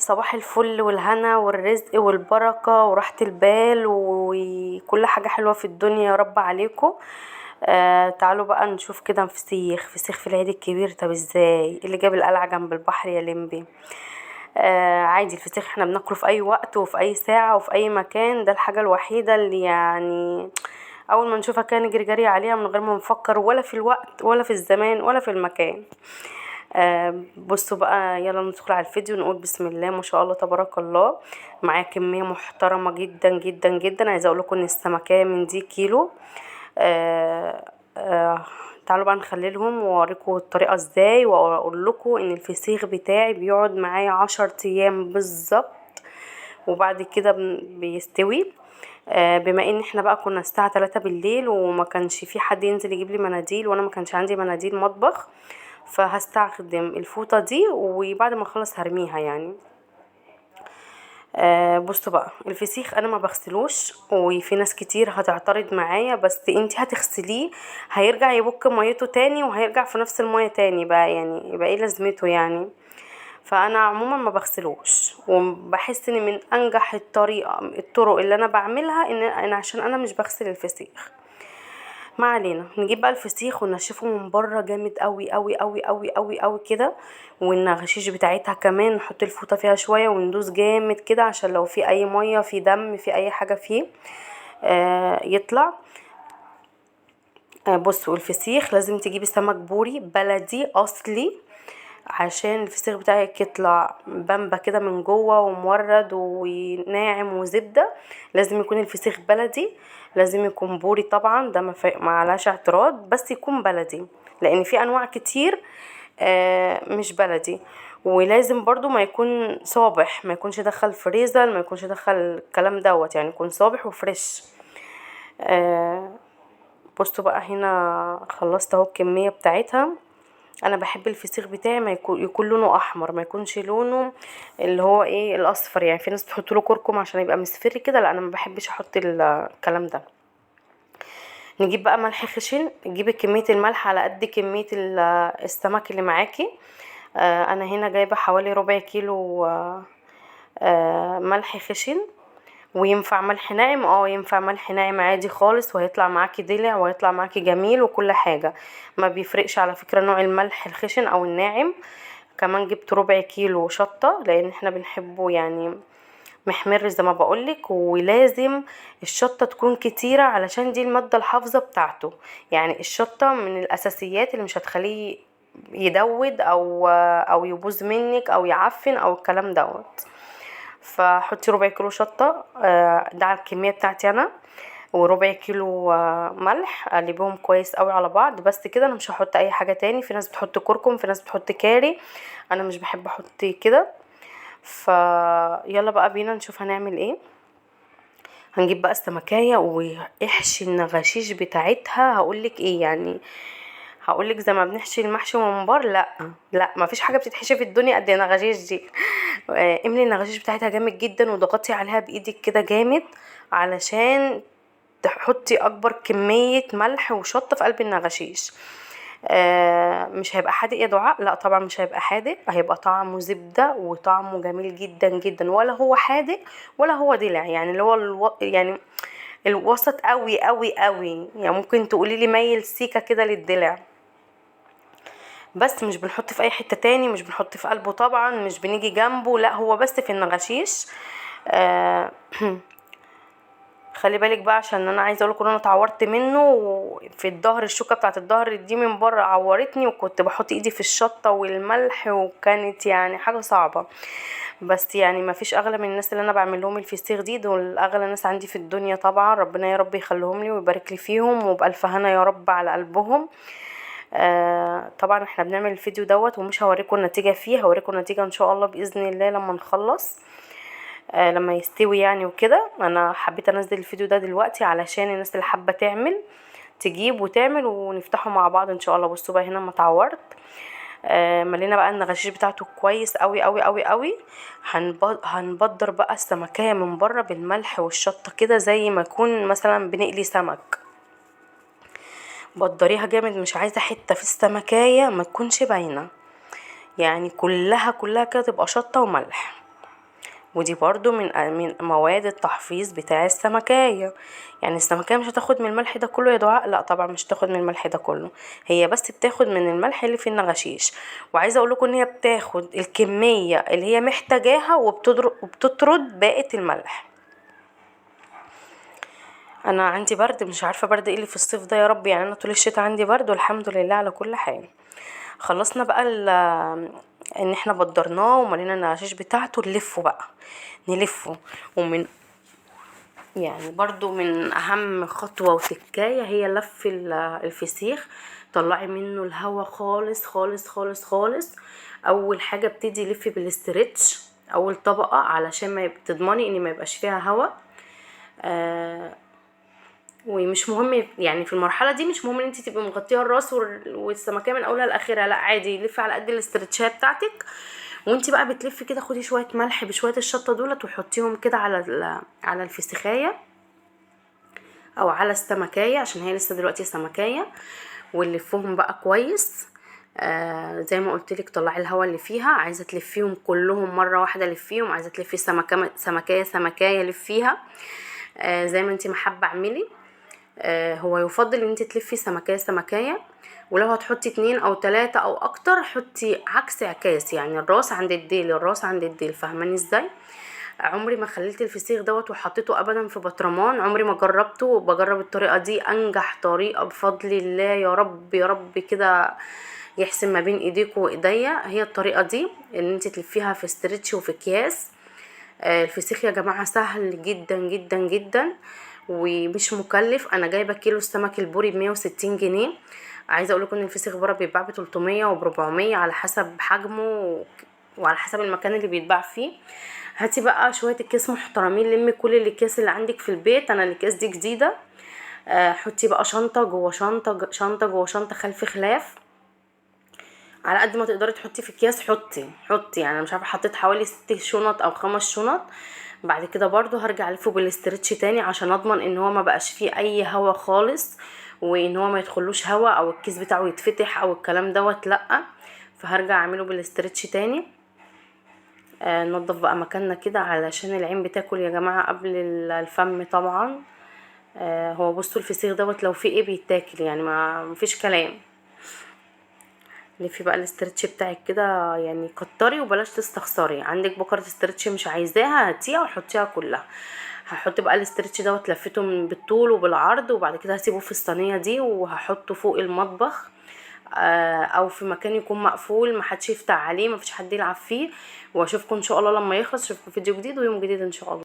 صباح الفل والهنا والرزق والبركة وراحة البال وكل حاجة حلوة في الدنيا يا رب عليكم. تعالوا بقى نشوف كده فسيخ في العيد الكبير. طب ازاي اللي جاب القلعة جنب البحر يا لمبي؟ عادي، الفسيخ احنا بناكله في اي وقت وفي اي ساعة وفي اي مكان. ده الحاجة الوحيدة اللي يعني اول ما نشوفها كان نجري جري عليها من غير ما نفكر، ولا في الوقت ولا في الزمان ولا في المكان. بصوا بقى، يلا ندخل على الفيديو نقول بسم الله ما شاء الله تبارك الله. معايا كمية محترمة جدا جدا جدا. عايزة اقول لكم ان السمكية من دي كيلو. آه آه تعالوا بقى نخللهم واوريكم الطريقة ازاي، واقول لكم ان الفسيخ بتاعي بيقعد معايا 10 ايام بالظبط، وبعد كده بيستوي. بما ان احنا بقى كنا الساعة 3 بالليل وما كانش في حد ينزل يجيب لي مناديل، وانا ما كانش عندي مناديل مطبخ، فهستخدم الفوطة دي وبعد ما اخلص هرميها يعني. بصوا بقى، الفسيخ انا ما بغسلوش، وفي ناس كتير هتعترض معايا، بس انتي هتغسليه هيرجع يبك ميته تاني وهيرجع في نفس المية تاني بقى، يعني يبقى ايه لازمته يعني؟ فانا عموما ما بغسلوش، وبحس ان من انجح الطرق اللي انا بعملها ان عشان انا مش بغسل الفسيخ. ما علينا، نجيب بقى الفسيخ وننشفه من بره جامد قوي قوي قوي قوي قوي قوي كده، والنغشيش بتاعتها كمان نحط الفوطه فيها شويه وندوس جامد كده عشان لو في اي ميه في دم في اي حاجه فيه يطلع. بصوا، الفسيخ لازم تجيبي سمك بوري بلدي اصلي عشان الفسيخ بتاعك يطلع بامبا كده من جوه ومورد وناعم وزبده. لازم يكون الفسيخ بلدي، لازم يكون بوري طبعا، ده ما عليهاش اعتراض، بس يكون بلدي لان في انواع كتير مش بلدي. ولازم برضو ما يكون صابح، ما يكونش دخل فريزر، ما يكونش دخل الكلام دوت، يعني يكون صابح وفريش. بصوا بقى، هنا خلصت اهو الكميه بتاعتها. انا بحب الفسيخ بتاعي ما يكون لونه احمر، ما يكونش لونه اللي هو ايه الاصفر. يعني في ناس بتحط له كركم عشان يبقى مصفري كده، لا انا ما بحبش احط الكلام ده. نجيب بقى ملح خشن، نجيب كميه الملح على قد كميه السمك اللي معاكي. انا هنا جايبه حوالي ربع كيلو ملح خشن. وينفع ملح ناعم، ينفع ملح ناعم عادي خالص، وهيطلع معاكي دلع وهيطلع معاكي جميل وكل حاجة. ما بيفرقش على فكرة نوع الملح الخشن او الناعم. كمان جبت ربع كيلو شطة لان احنا بنحبه يعني محمر زي ما بقولك، ولازم الشطة تكون كتيرة علشان دي المادة الحافظة بتاعته. يعني الشطة من الاساسيات اللي مش هتخليه يدود او يبوظ منك او يعفن او الكلام دوت. فحطي ربع كيلو شطة، ده على الكمية بتاعتي انا، وربع كيلو ملح. اقلبهم كويس قوي على بعض، بس كده. انا مش هحط اي حاجة تاني. في ناس بتحط كركم، في ناس بتحط كاري، انا مش بحب احط كده. يلا بقى بينا نشوف هنعمل ايه. هنجيب بقى السمكية واحشي النغاشيش بتاعتها. هقولك ايه يعني، هقولك زي ما بنحشي المحشي ممبار، لا لا، ما فيش حاجه بتتحشي في الدنيا قد النغاشيش دي. املي النغاشيش بتاعتها جامد جدا، وضغطي عليها بايدك كده جامد علشان تحطي اكبر كميه ملح وشطه في قلب النغاشيش. مش هيبقى حادق يا دعاء، لا طبعا مش هيبقى حادق، هيبقى طعمه زبده وطعمه جميل جدا جدا، ولا هو حادق ولا هو دلع، يعني اللي هو يعني الوسط قوي قوي قوي. يعني ممكن تقولي لي ميل سيكه كده للدلع. بس مش بنحط في اي حتة تاني، مش بنحط في قلبه طبعا، مش بنيجي جنبه، لا هو بس في النغشيش. آه خلي بالك بقى، عشان انا عايزه اقولك ان انا اتعورت منه في الظهر. الشوكه بتاعه الظهر دي من بره عورتني، وكنت بحط ايدي في الشطه والملح، وكانت يعني حاجه صعبه. بس يعني ما فيش اغلى من الناس اللي انا بعمل لهم الفسيخ دي، دول اغلى ناس عندي في الدنيا طبعا. ربنا يا رب يخليهم لي ويبارك لي فيهم، وبالف هنا يا رب على قلبهم. طبعا احنا بنعمل الفيديو دوت ومش هوريكم النتيجة فيه، هوريكم النتيجة ان شاء الله بإذن الله لما نخلص، لما يستوي يعني وكده. انا حبيت انزل الفيديو ده دلوقتي علشان الناس اللي حابة تعمل تجيب وتعمل ونفتحه مع بعض ان شاء الله. بصوا بقى هنا ما اتعورت. ملينا بقى النغشيش بتاعته كويس قوي قوي قوي قوي. هنبدر بقى السمكية من بره بالملح والشطة كده زي ما يكون مثلا بنقلي سمك. بقدريها جامد، مش عايزه حته في السمكايه ما تكونش باينه، يعني كلها كلها كده تبقى شطه وملح. ودي برضو من مواد التحفيظ بتاع السمكية. يعني السمكية مش هتاخد من الملح ده كله يا دعاء، لا طبعا مش هتاخد من الملح ده كله، هي بس بتاخد من الملح اللي في النغشيش. وعايزه اقول لكم ان هي بتاخد الكميه اللي هي محتاجاها وبتطرد باقي الملح. انا عندي برد، مش عارفه برد ايه اللي في الصيف ده يا رب، يعني انا طول الشتاء عندي برد والحمد لله على كل حال. خلصنا بقى ان احنا بدرناه وملينا النغشيش بتاعته، نلفه بقى، نلفه. ومن يعني برضو من اهم خطوة وتكاية هي لف الفسيخ. طلعي منه الهوا خالص خالص خالص خالص. اول حاجة بتدي لفي بالاسترتش اول طبقة علشان ما تضمني ان ما يبقاش فيها هوا. ومش مهم يعني في المرحله دي مش مهم ان انت تبقي مغطيه الراس والسمكيه من اولها لاخرها، لا عادي لفي على قد الاسترتشايه بتاعتك. وانت بقى بتلفي كده خدي شويه ملح بشويه الشطه دولت وحطيهم كده على الفسيخايه او على السمكيه عشان هي لسه دلوقتي سمكيه، ونلفهم بقى كويس. زي ما قلت لك طلعي الهواء اللي فيها، عايزه تلفيهم كلهم مره واحده لفيهم، عايزه تلفي سمكيه لفيها. زي ما انت محبه اعملي. هو يفضل ان انت تلفي سمكية، ولو هتحطي 2 أو 3 او اكتر حطي عكس عكاس، يعني الراس عند الديل، فاهماني ازاي؟ عمري ما خليت الفسيخ دوت وحطيته ابدا في بطرمان، عمري ما جربته، بجرب الطريقه دي انجح طريقه بفضل الله. يا رب يا رب كده يحسن ما بين ايديكم وايديا، هي الطريقه دي ان انت تلفيها في استرتش وفي اكياس. الفسيخ يا جماعه سهل جدا جدا جدا ومش مكلف. انا جايبه كيلو السمك البوري ب160 جنيه. عايزه اقول لكم ان الفسيخ بره بيتباع ب300 و400 على حسب حجمه وعلى حسب المكان اللي بيتباع فيه. هاتي بقى شويه اكياس محترمين، لمي كل الاكياس اللي عندك في البيت، انا الاكياس دي جديده. حطي بقى شنطه جوه شنطه، شنطه جوه شنطه، خلف خلاف، على قد ما تقدري تحطي في اكياس. حطي يعني انا مش عارفه حطيت حوالي 6 شنط او 5 شنط. بعد كده برضو هرجع الفه بالاسترتش تاني عشان اضمن ان هو ما بقاش فيه اي هوا خالص، وان هو ما يدخلوش هوا او الكيس بتاعه يتفتح او الكلام دوت، لا. فهرجع اعمله بالاسترتش تاني. ننضف بقى مكاننا كده علشان العين بتاكل يا جماعه قبل الفم طبعا. هو بصوا الفسيخ دوت لو فيه ايه بيتاكل، يعني ما مفيش كلام. لفي بقى الاسترتش بتاعك كده، يعني كتري وبلاش تستخسري، عندك بكره استرتش مش عايزاها هاتيها وحطيها كلها. هحط بقى الاسترتش دوت لفته بالطول وبالعرض، وبعد كده هسيبه في الصينيه دي وهحطه فوق المطبخ. او في مكان يكون مقفول محدش يفتح عليه، مفيش حد يلعب فيه. واشوفكم ان شاء الله لما يخلص، اشوفكم فيديو جديد ويوم جديد ان شاء الله.